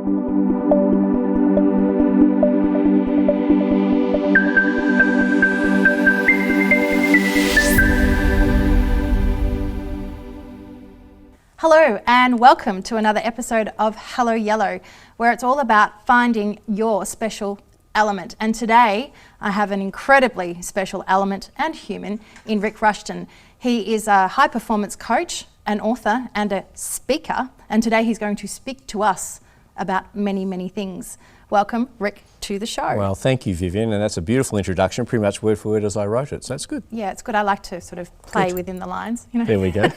Hello and welcome to another episode of Hello Yellow, where it's all about finding your special element. And today I have an incredibly special element and human in Rik Rushton. He is a high performance coach, an author and a speaker, and today he's going to speak to us about many, many things. Welcome, Rik, to the show. Well, thank you, Vivian, and that's a beautiful introduction, pretty much word for word as I wrote it, so that's good. Yeah, it's good. I like to sort of play within the lines. You know? There we go.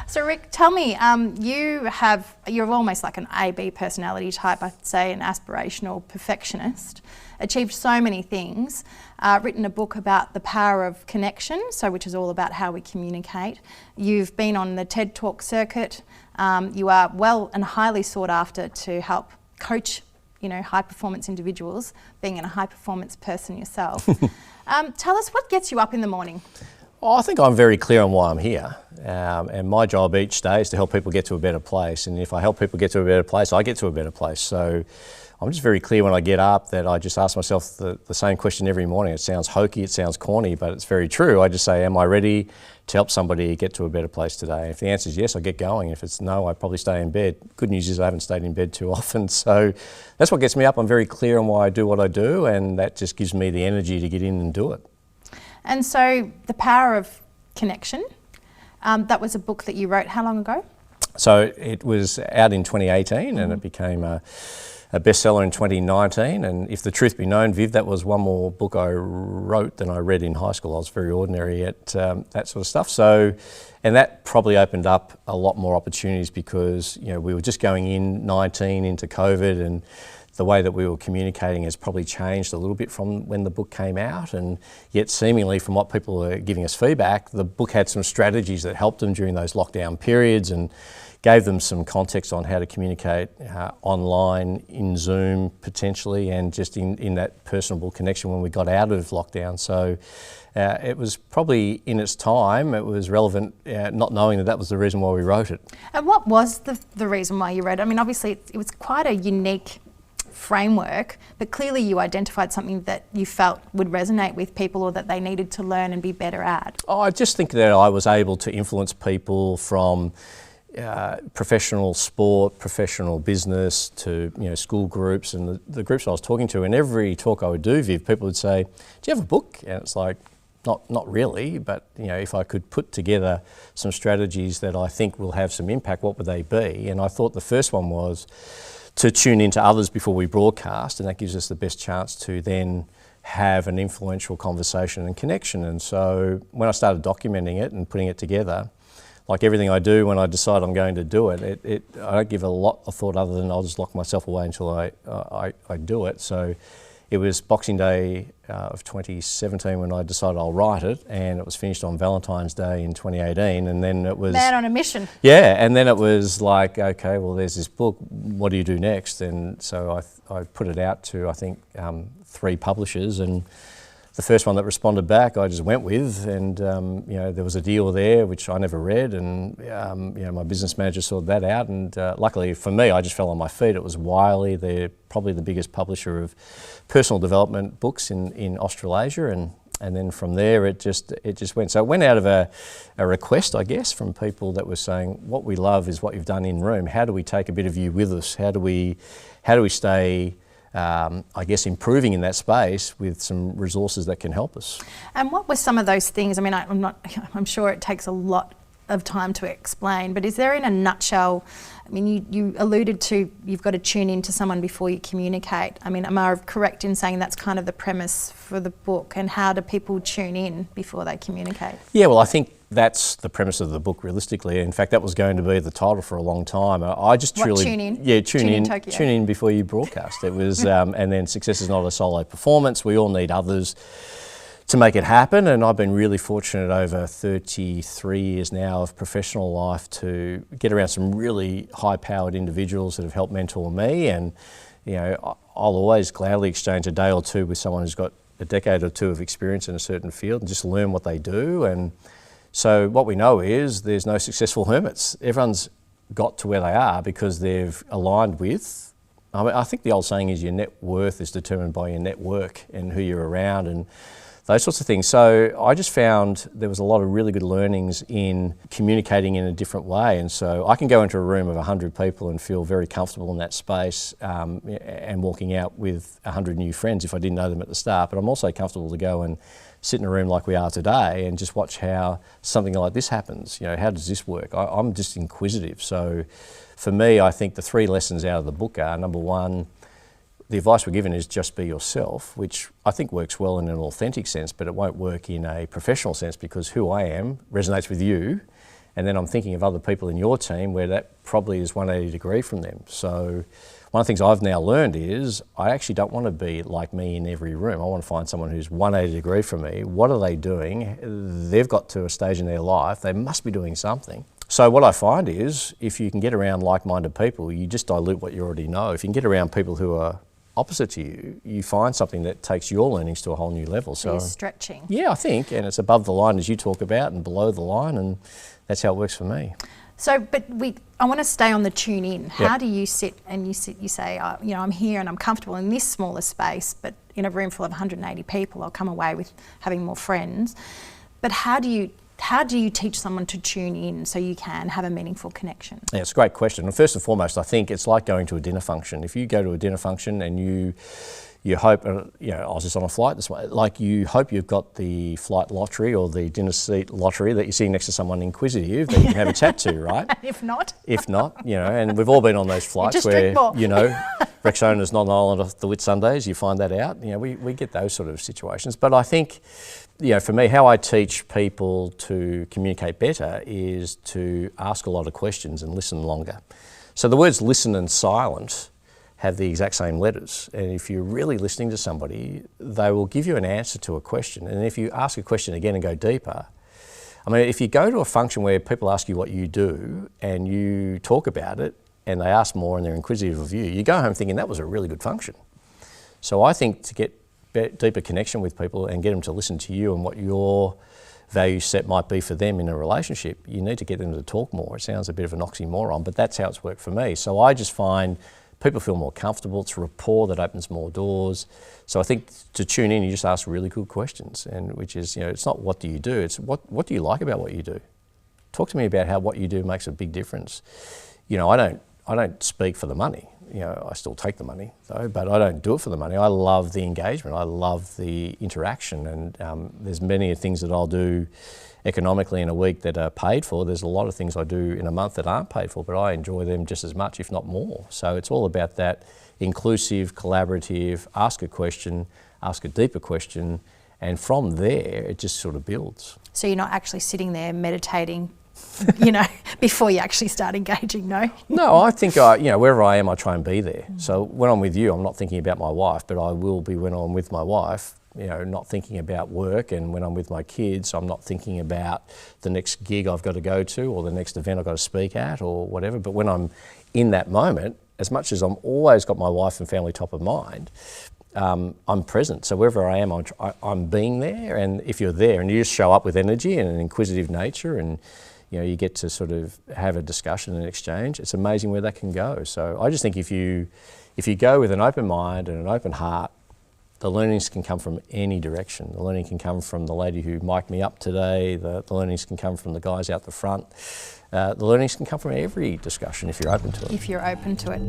So Rik, tell me, you're almost like an A-B personality type, I'd say, an aspirational perfectionist, achieved so many things, written a book about the power of connection, which is all about how we communicate. You've been on the TED Talk circuit. You are well and highly sought after to help coach, high performance individuals, being a high performance person yourself. Tell us, what gets you up in the morning? Well, I think I'm very clear on why I'm here, and my job each day is to help people get to a better place, and if I help people get to a better place, I get to a better place. So I'm just very clear when I get up that I just ask myself the same question every morning. It sounds hokey, it sounds corny, but it's very true. I just say, am I ready to help somebody get to a better place today? If the answer is yes, I get going. If it's no, I probably stay in bed. Good news is I haven't stayed in bed too often, so that's what gets me up. I'm very clear on why I do what I do, and that just gives me the energy to get in and do it. And so the power of connection, that was a book that you wrote how long ago? So it was out in 2018 and it became a bestseller in 2019, and if the truth be known, Viv, that was one more book I wrote than I read in high school. I was very ordinary at that sort of stuff. So, and that probably opened up a lot more opportunities because we were just going in 19 into COVID, and the way that we were communicating has probably changed a little bit from when the book came out, and yet seemingly from what people are giving us feedback, the book had some strategies that helped them during those lockdown periods and gave them some context on how to communicate online, in Zoom potentially, and just in that personable connection when we got out of lockdown. So it was probably in its time, it was relevant, not knowing that was the reason why we wrote it. And what was the reason why you wrote it? I mean, obviously it was quite a unique framework, but clearly you identified something that you felt would resonate with people or that they needed to learn and be better at. Oh, I just think that I was able to influence people from professional sport, professional business to school groups, and the groups I was talking to. In every talk I would do, Viv, people would say, "Do you have a book?" And it's like, not really, but if I could put together some strategies that I think will have some impact, what would they be? And I thought the first one was to tune into others before we broadcast, and that gives us the best chance to then have an influential conversation and connection. And so when I started documenting it and putting it together, like everything I do, when I decide I'm going to do it, I don't give a lot of thought other than I'll just lock myself away until I do it. So it was Boxing Day of 2017 when I decided I'll write it, and it was finished on Valentine's Day in 2018, and then it was... Man on a mission. Yeah, and then it was like, okay, well there's this book, what do you do next? And so I put it out to, I think, 3 publishers, and the first one that responded back I just went with, and there was a deal there which I never read, and my business manager sorted that out, and luckily for me I just fell on my feet. It was Wiley, they're probably the biggest publisher of personal development books in Australasia, and then from there it just went. So it went out of a request, I guess, from people that were saying, what we love is what you've done in room. How do we take a bit of you with us? How do we stay I guess improving in that space with some resources that can help us. And what were some of those things? I mean, I'm sure it takes a lot of time to explain, but is there, in a nutshell, I mean, you alluded to you've got to tune into someone before you communicate. I mean, am I correct in saying that's kind of the premise for the book, and how do people tune in before they communicate? Yeah, well, I think that's the premise of the book, realistically. In fact, that was going to be the title for a long time. I just truly... Tune in? Yeah, tune in Tokyo. Tune in before you broadcast. It was, and then success is not a solo performance. We all need others to make it happen, and I've been really fortunate over 33 years now of professional life to get around some really high-powered individuals that have helped mentor me, and I'll always gladly exchange a day or two with someone who's got a decade or two of experience in a certain field and just learn what they do. And so what we know is there's no successful hermits. Everyone's got to where they are because they've aligned with I mean, I think the old saying is your net worth is determined by your network and who you're around and those sorts of things. So I just found there was a lot of really good learnings in communicating in a different way. And so I can go into a room of 100 people and feel very comfortable in that space and walking out with 100 new friends if I didn't know them at the start. But I'm also comfortable to go and sit in a room like we are today and just watch how something like this happens. You know, how does this work? I'm just inquisitive. So for me, I think the 3 lessons out of the book are, number one, the advice we're given is just be yourself, which I think works well in an authentic sense, but it won't work in a professional sense because who I am resonates with you. And then I'm thinking of other people in your team where that probably is 180 degree from them. So one of the things I've now learned is I actually don't want to be like me in every room. I want to find someone who's 180 degree from me. What are they doing? They've got to a stage in their life, they must be doing something. So what I find is if you can get around like-minded people, you just dilute what you already know. If you can get around people who are opposite to you, you find something that takes your learnings to a whole new level. So you're stretching. Yeah, I think, and it's above the line as you talk about and below the line, and that's how it works for me. So, but I want to stay on the tune in. How do you sit and you say, you know, I'm here and I'm comfortable in this smaller space, but in a room full of 180 people, I'll come away with having more friends. But how do you teach someone to tune in so you can have a meaningful connection? Yeah, it's a great question. And first and foremost, I think it's like going to a dinner function. If you go to a dinner function and you hope, you know, I was just on a flight this way, like you hope you've got the flight lottery or the dinner seat lottery that you see next to someone inquisitive that you can have a chat to, right? If not, you know, and we've all been on those flights where, you know, Rexhona's not an island off the Whitsundays, you find that out. You know, we get those sort of situations. But I think, you know, for me, how I teach people to communicate better is to ask a lot of questions and listen longer. So the words listen and silent have the exact same letters. And if you're really listening to somebody, they will give you an answer to a question. And if you ask a question again and go deeper, I mean, if you go to a function where people ask you what you do and you talk about it and they ask more and they're inquisitive of you, you go home thinking that was a really good function. So I think to get deeper connection with people and get them to listen to you and what your value set might be for them in a relationship, you need to get them to talk more. It sounds a bit of an oxymoron, but that's how it's worked for me. So I just find people feel more comfortable. It's rapport that opens more doors. So I think to tune in, you just ask really good questions, and which is, you know, it's not what do you do, it's what do you like about what you do. Talk to me about how what you do makes a big difference. You know, I don't speak for the money. You know, I still take the money though, but I don't do it for the money. I love the engagement. I love the interaction, and there's many things that I'll do economically in a week that are paid for. There's a lot of things I do in a month that aren't paid for, but I enjoy them just as much, if not more. So it's all about that inclusive, collaborative, ask a question, ask a deeper question, and from there it just sort of builds. So you're not actually sitting there meditating, you know, before you actually start engaging, no? No, I think, you know, wherever I am, I try and be there. So when I'm with you, I'm not thinking about my wife, but I will be when I'm with my wife, you know, not thinking about work. And when I'm with my kids, I'm not thinking about the next gig I've got to go to or the next event I've got to speak at or whatever. But when I'm in that moment, as much as I'm always got my wife and family top of mind, I'm present. So wherever I am, I'm being there. And if you're there and you just show up with energy and an inquisitive nature, and you know, you get to sort of have a discussion and exchange, it's amazing where that can go. So I just think if you go with an open mind and an open heart, the learnings can come from any direction. The learning can come from the lady who mic'd me up today. The learnings can come from the guys out the front. The learnings can come from every discussion if you're open to it. If you're open to it.